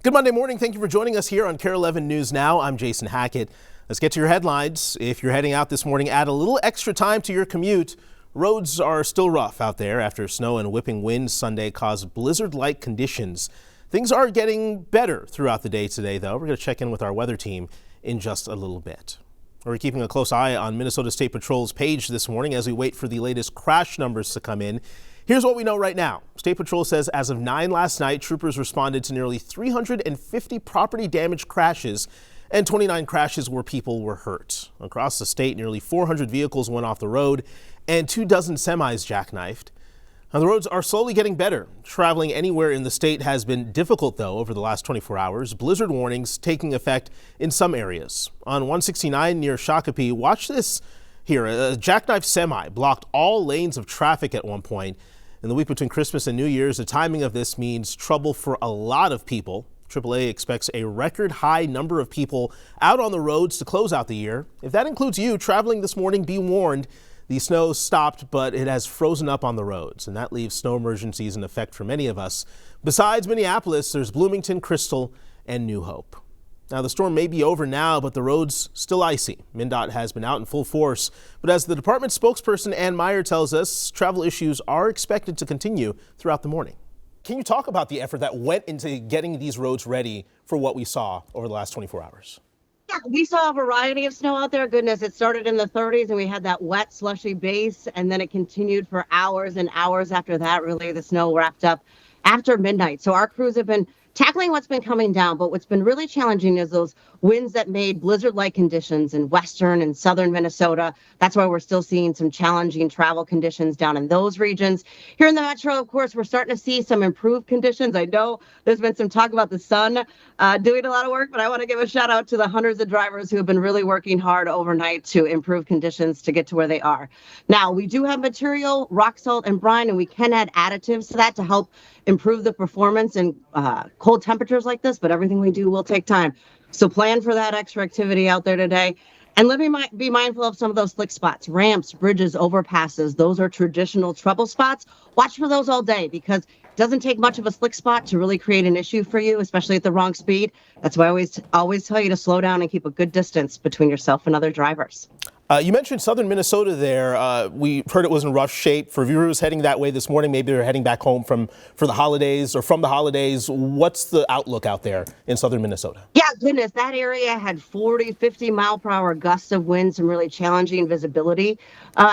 Good Monday morning. Thank you for joining us here on KARE 11 News Now. I'm Jason Hackett. Let's get to your headlines. If you're heading out this morning, add a little extra time to your commute. Roads are still rough out there after snow and whipping winds Sunday caused blizzard-like conditions. Things are getting better throughout the day today, though. We're going to check in with our weather team in just a little bit. We're keeping a close eye on Minnesota State Patrol's page this morning as we wait for the latest crash numbers to come in. Here's what we know right now. State Patrol says as of 9 last night, troopers responded to nearly 350 property damage crashes and 29 crashes where people were hurt. Across the state, nearly 400 vehicles went off the road and 24 semis jackknifed. Now, the roads are slowly getting better. Traveling anywhere in the state has been difficult, though, over the last 24 hours. Blizzard warnings taking effect in some areas. On 169 near Shakopee, watch this here. A jackknife semi blocked all lanes of traffic at one point. In the week between Christmas and New Year's, the timing of this means trouble for a lot of people. AAA expects a record high number of people out on the roads to close out the year. If that includes you traveling this morning, be warned. The snow stopped, but it has frozen up on the roads, and that leaves snow emergencies in effect for many of us. Besides Minneapolis, there's Bloomington, Crystal, and New Hope. Now, the storm may be over now, but the road's still icy. MnDOT has been out in full force, but as the department spokesperson Ann Meyer tells us, travel issues are expected to continue throughout the morning. Can you talk about the effort that went into getting these roads ready for what we saw over the last 24 hours? Yeah, we saw a variety of snow out there. Goodness, it started in the 30s and we had that wet, slushy base, and then it continued for hours and hours after that. Really, the snow wrapped up after midnight. So our crews have been tackling what's been coming down, but what's been really challenging is those winds that made blizzard-like conditions in western and southern Minnesota. That's why we're still seeing some challenging travel conditions down in those regions. Here in the metro, of course, we're starting to see some improved conditions. I know there's been some talk about the sun doing a lot of work, but I want to give a shout out to the hundreds of drivers who have been really working hard overnight to improve conditions to get to where they are. Now, we do have material, rock salt and brine, and we can add additives to that to help improve the performance in cold temperatures like this, but everything we do will take time. So plan for that extra activity out there today. And let me be mindful of some of those slick spots, ramps, bridges, overpasses. Those are traditional trouble spots. Watch for those all day because it doesn't take much of a slick spot to really create an issue for you, especially at the wrong speed. That's why I always tell you to slow down and keep a good distance between yourself and other drivers. You mentioned southern Minnesota there. We heard it was in rough shape. For viewers heading that way this morning, maybe they're heading back home for the holidays or from the holidays. What's the outlook out there in southern Minnesota? Yeah, goodness, that area had 40, 50 mile per hour gusts of wind, some really challenging visibility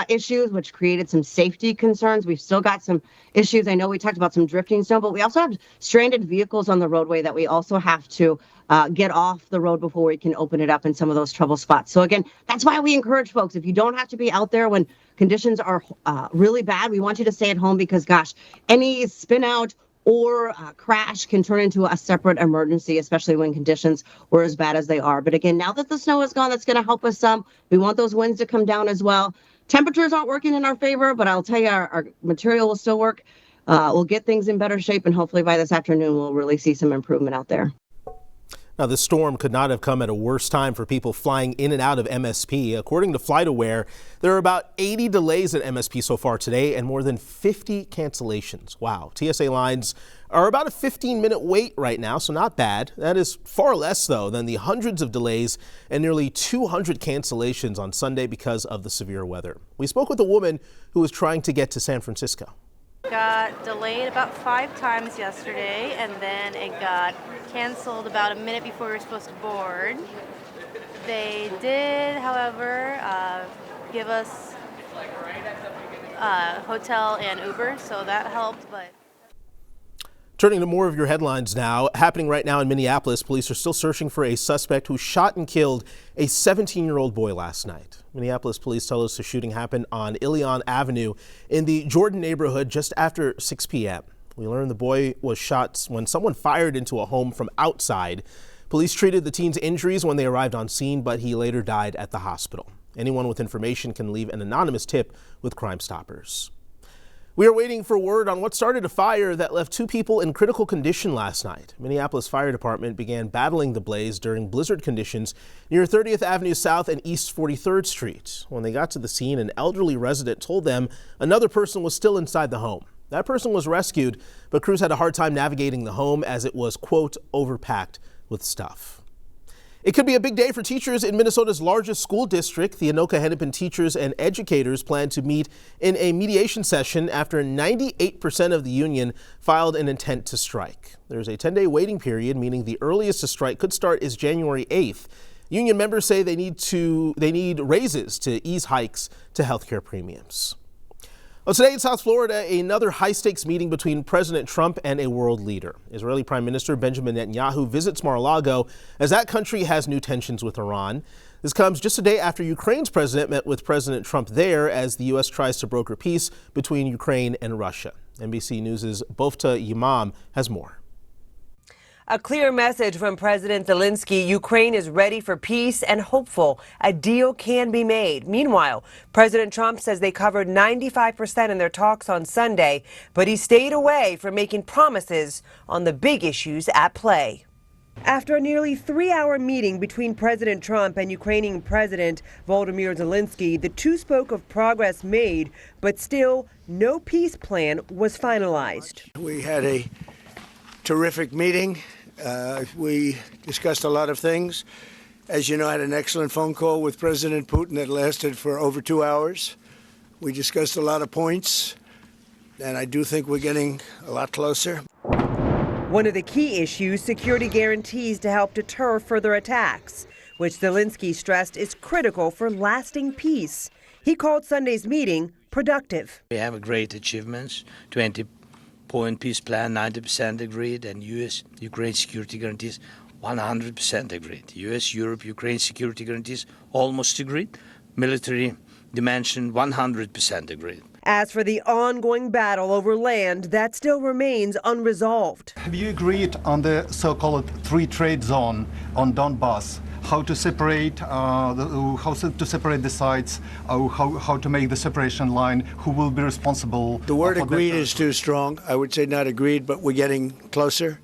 issues, which created some safety concerns. We've still got some issues. I know we talked about some drifting snow, but we also have stranded vehicles on the roadway that we also have to get off the road before we can open it up in some of those trouble spots. So again, that's why we encourage folks, if you don't have to be out there when conditions are really bad, we want you to stay at home because, gosh, any spin out or crash can turn into a separate emergency, especially when conditions were as bad as they are. But again, now that the snow is gone, that's going to help us some. We want those winds to come down as well. Temperatures aren't working in our favor, but I'll tell you, our material will still work. We'll get things in better shape, and hopefully by this afternoon, we'll really see some improvement out there. Now, this storm could not have come at a worse time for people flying in and out of MSP. According to FlightAware, there are about 80 delays at MSP so far today and more than 50 cancellations. Wow. TSA lines are about a 15-minute wait right now, so not bad. That is far less, though, than the hundreds of delays and nearly 200 cancellations on Sunday because of the severe weather. We spoke with a woman who was trying to get to San Francisco. Got delayed about 5 times yesterday, and then it got canceled about a minute before we were supposed to board. They did, however, give us hotel and Uber, so that helped. But turning to more of your headlines now, happening right now in Minneapolis, police are still searching for a suspect who shot and killed a 17-year-old boy last night. Minneapolis police tell us the shooting happened on Ilion Avenue in the Jordan neighborhood just after 6 p.m. We learned the boy was shot when someone fired into a home from outside. Police treated the teen's injuries when they arrived on scene, but he later died at the hospital. Anyone with information can leave an anonymous tip with Crime Stoppers. We are waiting for word on what started a fire that left 2 people in critical condition last night. Minneapolis Fire Department began battling the blaze during blizzard conditions near 30th Avenue South and East 43rd Street. When they got to the scene, an elderly resident told them another person was still inside the home. That person was rescued, but crews had a hard time navigating the home as it was, quote, overpacked with stuff. It could be a big day for teachers in Minnesota's largest school district. The Anoka Hennepin teachers and educators plan to meet in a mediation session after 98% of the union filed an intent to strike. There's a 10-day waiting period, meaning the earliest a strike could start is January 8th. Union members say they need raises to ease hikes to healthcare premiums. Well, today in South Florida, another high-stakes meeting between President Trump and a world leader. Israeli Prime Minister Benjamin Netanyahu visits Mar-a-Lago as that country has new tensions with Iran. This comes just a day after Ukraine's president met with President Trump there as the U.S. tries to broker peace between Ukraine and Russia. NBC News' Bofta Yamam has more. A clear message from President Zelensky: Ukraine is ready for peace and hopeful a deal can be made. Meanwhile, President Trump says they covered 95% in their talks on Sunday, but he stayed away from making promises on the big issues at play. After a nearly 3-hour meeting between President Trump and Ukrainian President Volodymyr Zelensky, the two spoke of progress made, but still no peace plan was finalized. We had a terrific meeting. We discussed a lot of things. As you know, I had an excellent phone call with President Putin that lasted for over 2 hours. We discussed a lot of points, and I do think we're getting a lot closer. One of the key issues, security guarantees to help deter further attacks, which Zelensky stressed is critical for lasting peace. He called Sunday's meeting productive. We have great achievements, 20-point peace plan, 90% agreed, and U.S.-Ukraine security guarantees, 100% agreed. U.S.-Europe-Ukraine security guarantees, almost agreed. Military dimension, 100% agreed. As for the ongoing battle over land, that still remains unresolved. Have you agreed on the so-called free trade zone on Donbas? How to separate the sites? How to make the separation line? Who will be responsible? The word agreed is too strong. I would say not agreed, but we're getting closer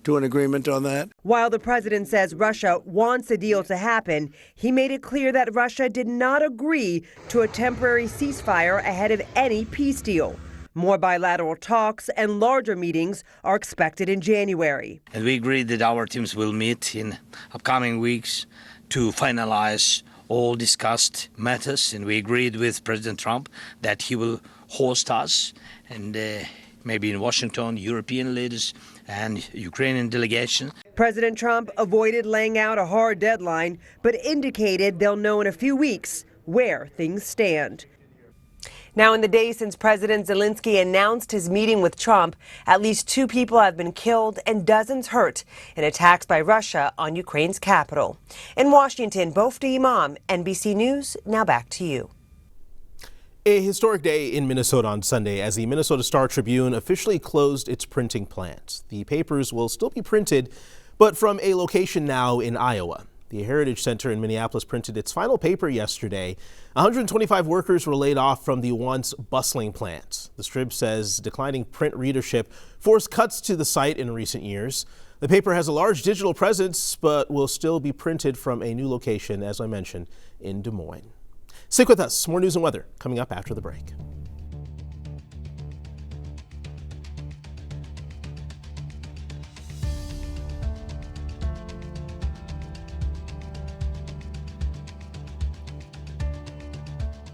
to an agreement on that. While the president says Russia wants a deal to happen, he made it clear that Russia did not agree to a temporary ceasefire ahead of any peace deal. More bilateral talks and larger meetings are expected in January. And we agreed that our teams will meet in upcoming weeks to finalize all discussed matters. And we agreed with President Trump that he will host us and maybe in Washington, European leaders and Ukrainian delegation. President Trump avoided laying out a hard deadline, but indicated they'll know in a few weeks where things stand. Now, in the days since President Zelensky announced his meeting with Trump, at least 2 people have been killed and dozens hurt in attacks by Russia on Ukraine's capital. In Washington, Bofta Imam, NBC News. Now back to you. A historic day in Minnesota on Sunday as the Minnesota Star Tribune officially closed its printing plant. The papers will still be printed, but from a location now in Iowa. The Heritage Center in Minneapolis printed its final paper yesterday. 125 workers were laid off from the once bustling plant. The Strib says declining print readership forced cuts to the site in recent years. The paper has a large digital presence, but will still be printed from a new location, as I mentioned, in Des Moines. Stick with us. More news and weather coming up after the break.